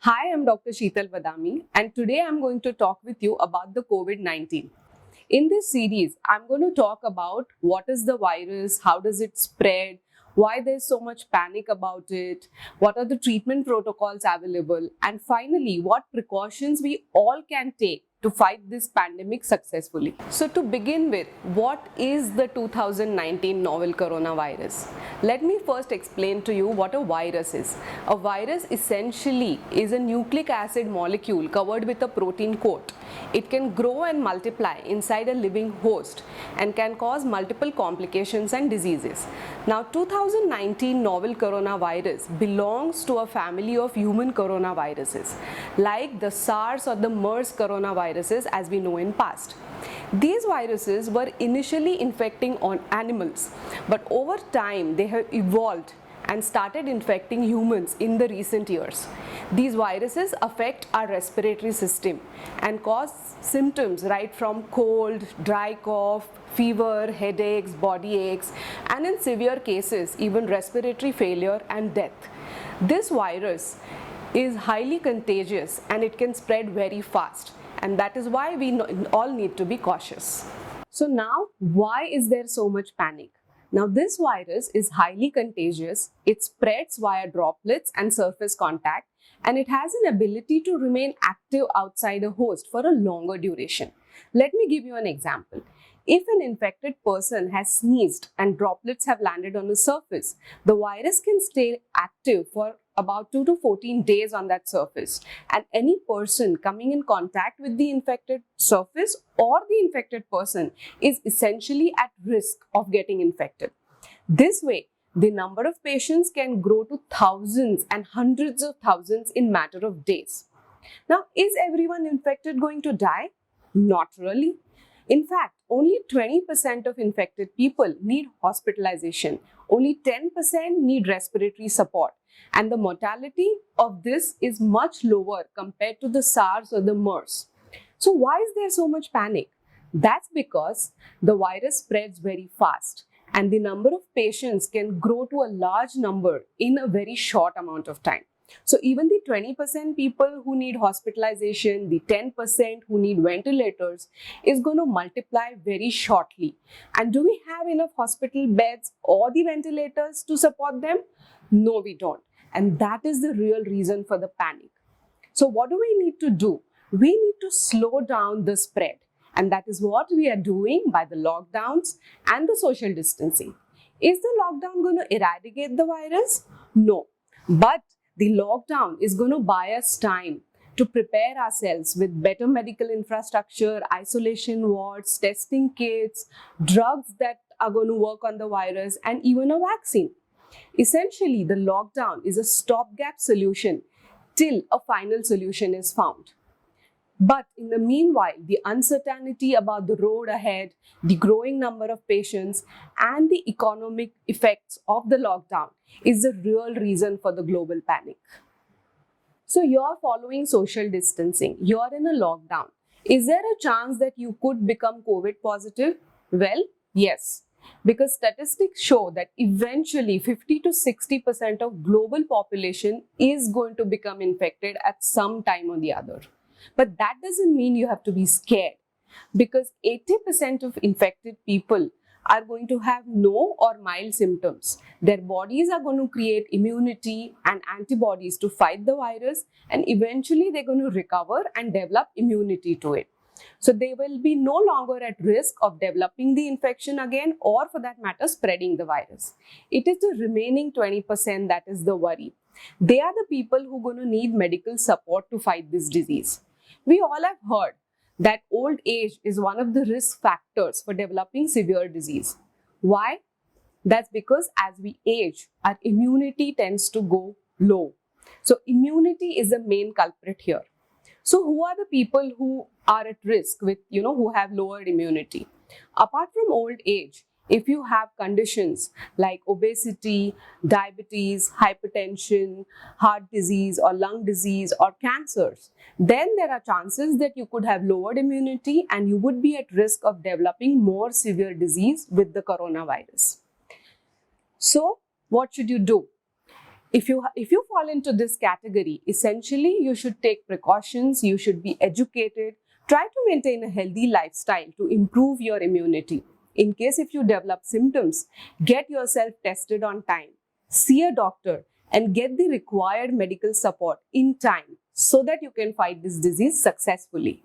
Hi, I'm Dr. Sheetal Vadami, and today I'm going to talk with you about the COVID-19. In this series, I'm going to talk about what is the virus, how does it spread, why there's so much panic about it, what are the treatment protocols available, and finally, what precautions we all can take to fight this pandemic successfully. So, to begin with, what is the 2019 novel coronavirus? Let me first explain to you what a virus is. A virus essentially is a nucleic acid molecule covered with a protein coat. It can grow and multiply inside a living host and can cause multiple complications and diseases. Now, 2019 novel coronavirus belongs to a family of human coronaviruses like the SARS or the MERS coronaviruses as we know in past. These viruses were initially infecting on animals, but over time they have evolved and started infecting humans in the recent years. These viruses affect our respiratory system and cause symptoms right from cold, dry cough, fever, headaches, body aches, and in severe cases, even respiratory failure and death. This virus is highly contagious and it can spread very fast, and that is why we all need to be cautious. So now, why is there so much panic? Now, this virus is highly contagious, it spreads via droplets and surface contact, and it has an ability to remain active outside a host for a longer duration. Let me give you an example. If an infected person has sneezed and droplets have landed on a surface, the virus can stay active for about 2 to 14 days on that surface, and any person coming in contact with the infected surface or the infected person is essentially at risk of getting infected. This way, the number of patients can grow to thousands and hundreds of thousands in matter of days. Now, is everyone infected going to die? Not really. In fact, only 20% of infected people need hospitalization. Only 10% need respiratory support. And the mortality of this is much lower compared to the SARS or the MERS. So why is there so much panic? That's because the virus spreads very fast and the number of patients can grow to a large number in a very short amount of time. So even the 20% people who need hospitalization, the 10% who need ventilators is going to multiply very shortly. And do we have enough hospital beds or the ventilators to support them? No, we don't. And that is the real reason for the panic. So what do we need to do? We need to slow down the spread. And that is what we are doing by the lockdowns and the social distancing. Is the lockdown going to eradicate the virus? No. But the lockdown is going to buy us time to prepare ourselves with better medical infrastructure, isolation wards, testing kits, drugs that are going to work on the virus, and even a vaccine. Essentially, the lockdown is a stopgap solution till a final solution is found. But in the meanwhile, the uncertainty about the road ahead, the growing number of patients, and the economic effects of the lockdown is the real reason for the global panic. So you're following social distancing, you're in a lockdown. Is there a chance that you could become COVID positive? Well, yes. Because statistics show that eventually 50 to 60% of global population is going to become infected at some time or the other. But that doesn't mean you have to be scared, because 80% of infected people are going to have no or mild symptoms. Their bodies are going to create immunity and antibodies to fight the virus, and eventually they're going to recover and develop immunity to it. So they will be no longer at risk of developing the infection again, or for that matter, spreading the virus. It is the remaining 20% that is the worry. They are the people who are going to need medical support to fight this disease. We all have heard that old age is one of the risk factors for developing severe disease. Why? That's because as we age, our immunity tends to go low. So immunity is the main culprit here. So who are the people who are at risk with, who have lowered immunity? Apart from old age, if you have conditions like obesity, diabetes, hypertension, heart disease or lung disease or cancers, then there are chances that you could have lowered immunity and you would be at risk of developing more severe disease with the coronavirus. So what should you do? If you fall into this category, essentially you should take precautions, you should be educated, try to maintain a healthy lifestyle to improve your immunity. In case if you develop symptoms, get yourself tested on time, see a doctor, and get the required medical support in time so that you can fight this disease successfully.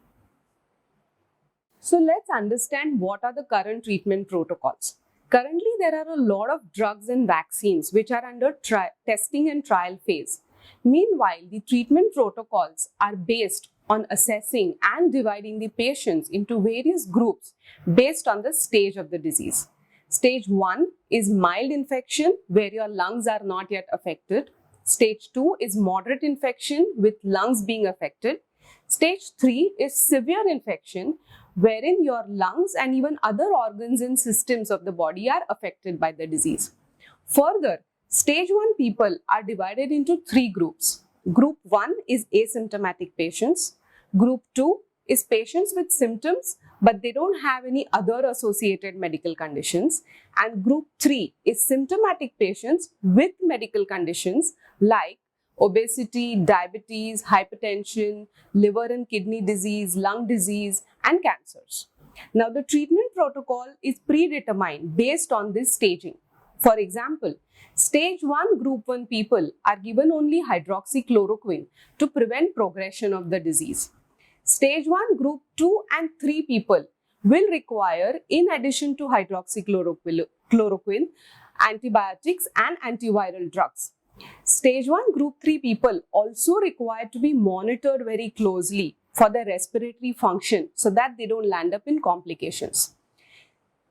So let's understand what are the current treatment protocols. Currently, there are a lot of drugs and vaccines which are under testing and trial phase. Meanwhile, the treatment protocols are based on assessing and dividing the patients into various groups based on the stage of the disease. Stage 1 is mild infection where your lungs are not yet affected. Stage 2 is moderate infection with lungs being affected. Stage 3 is severe infection wherein your lungs and even other organs and systems of the body are affected by the disease. Further, stage 1 people are divided into 3 groups. Group 1 is asymptomatic patients. Group 2 is patients with symptoms but they don't have any other associated medical conditions. And group 3 is symptomatic patients with medical conditions like obesity, diabetes, hypertension, liver and kidney disease, lung disease, and cancers. Now, the treatment protocol is predetermined based on this staging. For example, stage 1 group 1 people are given only hydroxychloroquine to prevent progression of the disease. Stage 1 group 2 and 3 people will require, in addition to hydroxychloroquine, antibiotics and antiviral drugs. Stage 1 group 3 people also require to be monitored very closely for their respiratory function so that they don't land up in complications.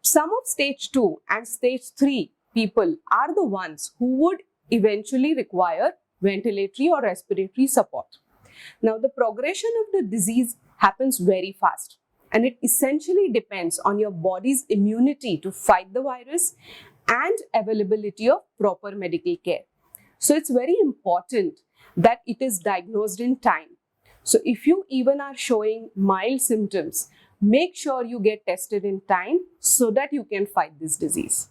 Some of stage 2 and stage 3 people are the ones who would eventually require ventilatory or respiratory support. Now, the progression of the disease happens very fast and it essentially depends on your body's immunity to fight the virus and availability of proper medical care. So it's very important that it is diagnosed in time. So if you even are showing mild symptoms, make sure you get tested in time so that you can fight this disease.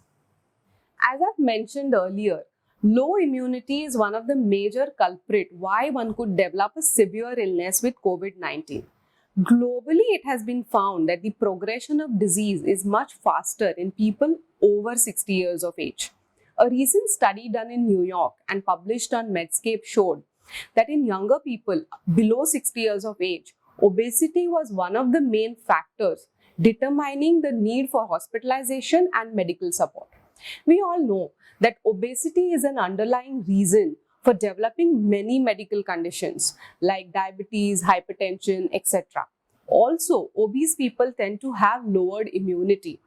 As I've mentioned earlier, low immunity is one of the major culprits why one could develop a severe illness with COVID-19. Globally, it has been found that the progression of disease is much faster in people over 60 years of age. A recent study done in New York and published on Medscape showed that in younger people below 60 years of age, obesity was one of the main factors determining the need for hospitalization and medical support. We all know that obesity is an underlying reason for developing many medical conditions like diabetes, hypertension, etc. Also, obese people tend to have lowered immunity.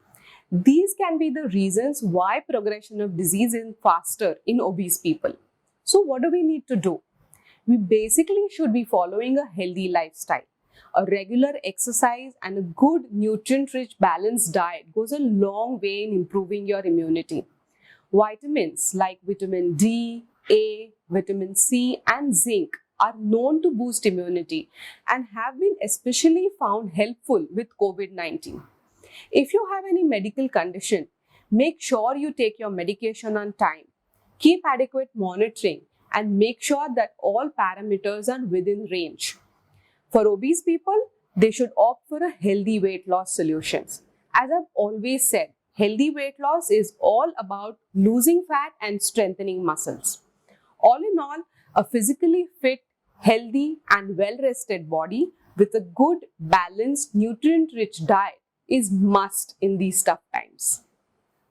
These can be the reasons why progression of disease is faster in obese people. So what do we need to do? We basically should be following a healthy lifestyle. A regular exercise and a good nutrient-rich balanced diet goes a long way in improving your immunity. Vitamins like vitamin D, A, vitamin C and zinc are known to boost immunity and have been especially found helpful with COVID-19. If you have any medical condition, make sure you take your medication on time. Keep adequate monitoring and make sure that all parameters are within range. For obese people, they should opt for a healthy weight loss solutions. As I've always said, healthy weight loss is all about losing fat and strengthening muscles. All in all, a physically fit, healthy and well-rested body with a good, balanced, nutrient-rich diet is must in these tough times.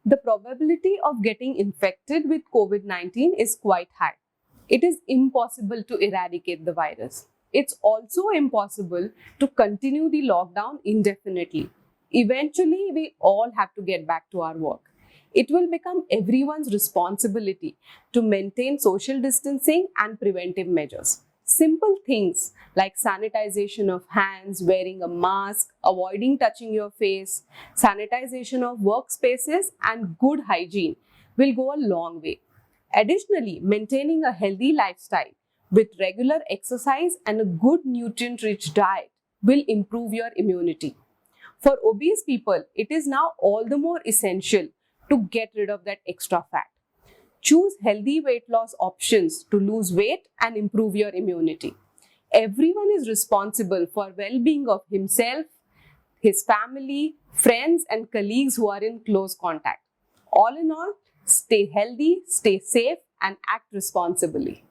The probability of getting infected with COVID-19 is quite high. It is impossible to eradicate the virus. It's also impossible to continue the lockdown indefinitely. Eventually, we all have to get back to our work. It will become everyone's responsibility to maintain social distancing and preventive measures. Simple things like sanitization of hands, wearing a mask, avoiding touching your face, sanitization of workspaces, and good hygiene will go a long way. Additionally, maintaining a healthy lifestyle with regular exercise and a good nutrient-rich diet will improve your immunity. For obese people, it is now all the more essential to get rid of that extra fat. Choose healthy weight loss options to lose weight and improve your immunity. Everyone is responsible for well-being of himself, his family, friends, and colleagues who are in close contact. All in all, stay healthy, stay safe, and act responsibly.